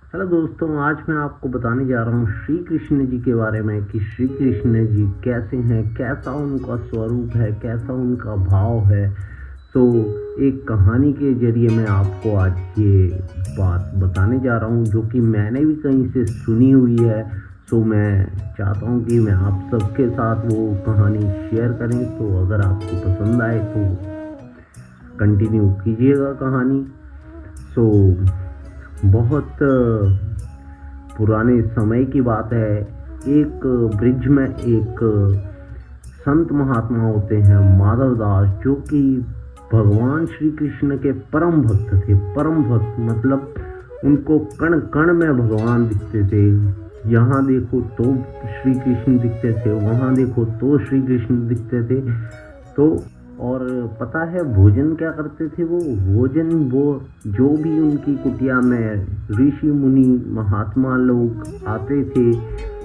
Hello दोस्तों, आज मैं आपको बताने जा रहा हूँ श्री कृष्ण जी के बारे में कि श्री कृष्ण जी कैसे हैं, कैसा उनका स्वरूप है, कैसा उनका भाव है। तो एक कहानी के जरिए मैं आपको आज ये बात बताने जा रहा हूँ जो कि मैंने भी कहीं से सुनी हुई है। तो मैं चाहता हूँ कि मैं आप सबके साथ वो कहानी शेयर करें। तो अगर आपको पसंद आए तो कंटिन्यू कीजिएगा कहानी। बहुत पुराने समय की बात है। एक ब्रिज में एक संत महात्मा होते हैं, माधव दास, जो कि भगवान श्री कृष्ण के परम भक्त थे। परम भक्त मतलब उनको कण कण में भगवान दिखते थे। यहाँ देखो तो श्री कृष्ण दिखते थे, वहाँ देखो तो श्री कृष्ण दिखते थे। तो और पता है भोजन क्या करते थे वो जो भी उनकी कुटिया में ऋषि मुनि महात्मा लोग आते थे,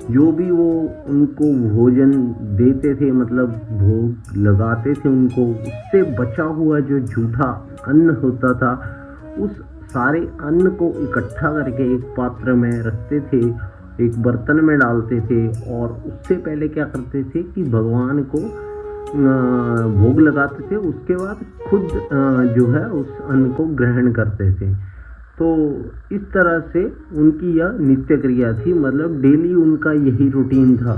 जो भी वो उनको भोजन देते थे, मतलब भोग लगाते थे उनको, उससे बचा हुआ जो झूठा अन्न होता था, उस सारे अन्न को इकट्ठा करके एक पात्र में रखते थे, एक बर्तन में डालते थे। और उससे पहले क्या करते थे कि भगवान को भोग लगाते थे, उसके बाद खुद जो है उस अन्न को ग्रहण करते थे। तो इस तरह से उनकी यह नित्य क्रिया थी, मतलब डेली उनका यही रूटीन था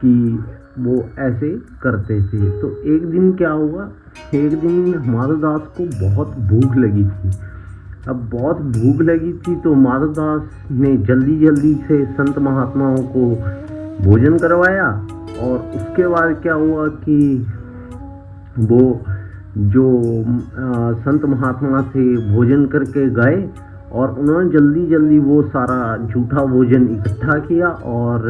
कि वो ऐसे करते थे। तो एक दिन क्या हुआ, एक दिन माधवदास को बहुत भूख लगी थी। अब बहुत भूख लगी थी तो माधवदास ने जल्दी जल्दी से संत महात्माओं को भोजन करवाया। और उसके बाद क्या हुआ कि वो जो संत महात्मा थे भोजन करके गए और उन्होंने जल्दी जल्दी वो सारा झूठा भोजन इकट्ठा किया। और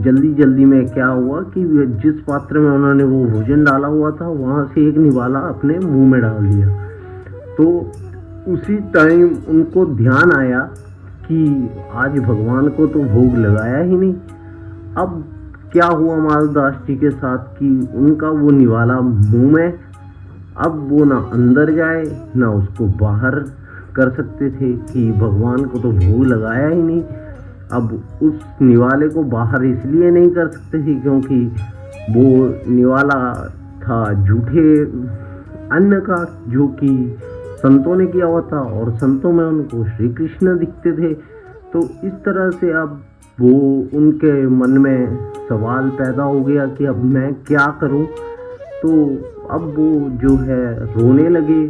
जल्दी जल्दी में क्या हुआ कि जिस पात्र में उन्होंने वो भोजन डाला हुआ था, वहाँ से एक निवाला अपने मुंह में डाल दिया। तो उसी टाइम उनको ध्यान आया कि आज भगवान को तो भोग लगाया ही नहीं। अब क्या हुआ माधवदास जी के साथ कि उनका वो निवाला मुंह में, अब वो ना अंदर जाए ना उसको बाहर कर सकते थे कि भगवान को तो भोग लगाया ही नहीं। अब उस निवाले को बाहर इसलिए नहीं कर सकते थे क्योंकि वो निवाला था झूठे अन्न का, जो कि संतों ने किया हुआ था और संतों में उनको श्री कृष्ण दिखते थे। तो इस तरह से अब वो उनके मन में सवाल पैदा हो गया कि अब मैं क्या करूं। तो अब वो जो है रोने लगे,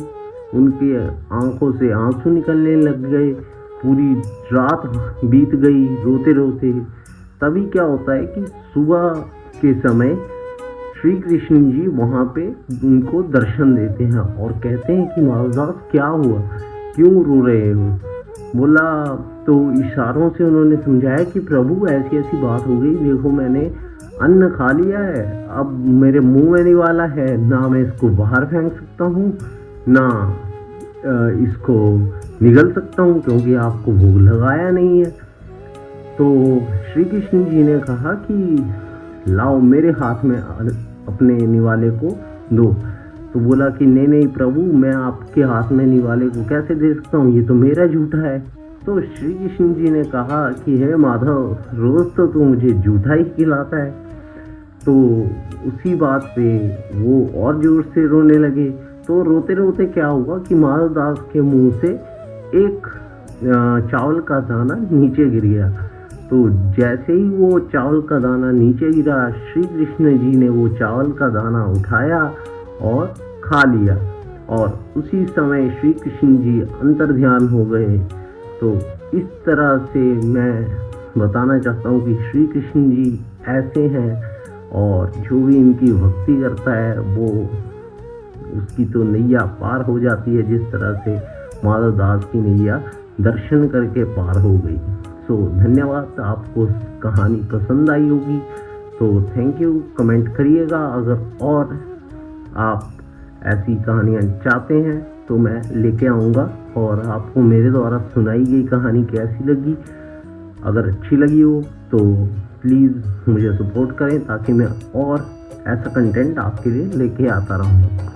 उनकी आंखों से आंसू निकलने लग गए। पूरी रात बीत गई रोते रोते। तभी क्या होता है कि सुबह के समय श्री कृष्ण जी वहाँ पे उनको दर्शन देते हैं और कहते हैं कि माधवदास क्या हुआ, क्यों रो रहे हो। बोला तो इशारों से उन्होंने समझाया कि प्रभु ऐसी ऐसी बात हो गई, देखो मैंने अन्न खा लिया है, अब मेरे मुंह में निवाला है, ना मैं इसको बाहर फेंक सकता हूँ ना इसको निगल सकता हूँ क्योंकि आपको भोग लगाया नहीं है। तो श्री कृष्ण जी ने कहा कि लाओ मेरे हाथ में अपने निवाले को दो। तो बोला कि नहीं नहीं प्रभु, मैं आपके हाथ में निवाले को कैसे दे सकता हूँ, ये तो मेरा झूठा है। तो श्री कृष्ण जी ने कहा कि हे माधव, रोज तो तू मुझे झूठा ही खिलाता है। तो उसी बात पे वो और जोर से रोने लगे। तो रोते रोते क्या हुआ कि माधवदास के मुंह से एक चावल का दाना नीचे गिर गया। तो जैसे ही वो चावल का दाना नीचे गिरा, श्री कृष्ण जी ने वो चावल का दाना उठाया और खा लिया। और उसी समय श्री कृष्ण जी अंतर्ध्यान हो गए। तो इस तरह से मैं बताना चाहता हूँ कि श्री कृष्ण जी ऐसे हैं और जो भी इनकी भक्ति करता है वो उसकी तो नैया पार हो जाती है, जिस तरह से माधवदास की नैया दर्शन करके पार हो गई। सो धन्यवाद, आपको कहानी पसंद आई होगी तो थैंक यू। कमेंट करिएगा अगर और आप ऐसी कहानियाँ चाहते हैं तो मैं लेके आऊँगा। और आपको मेरे द्वारा सुनाई गई कहानी कैसी लगी, अगर अच्छी लगी हो तो प्लीज़ मुझे सपोर्ट करें ताकि मैं और ऐसा कंटेंट आपके लिए लेके आता रहूँ।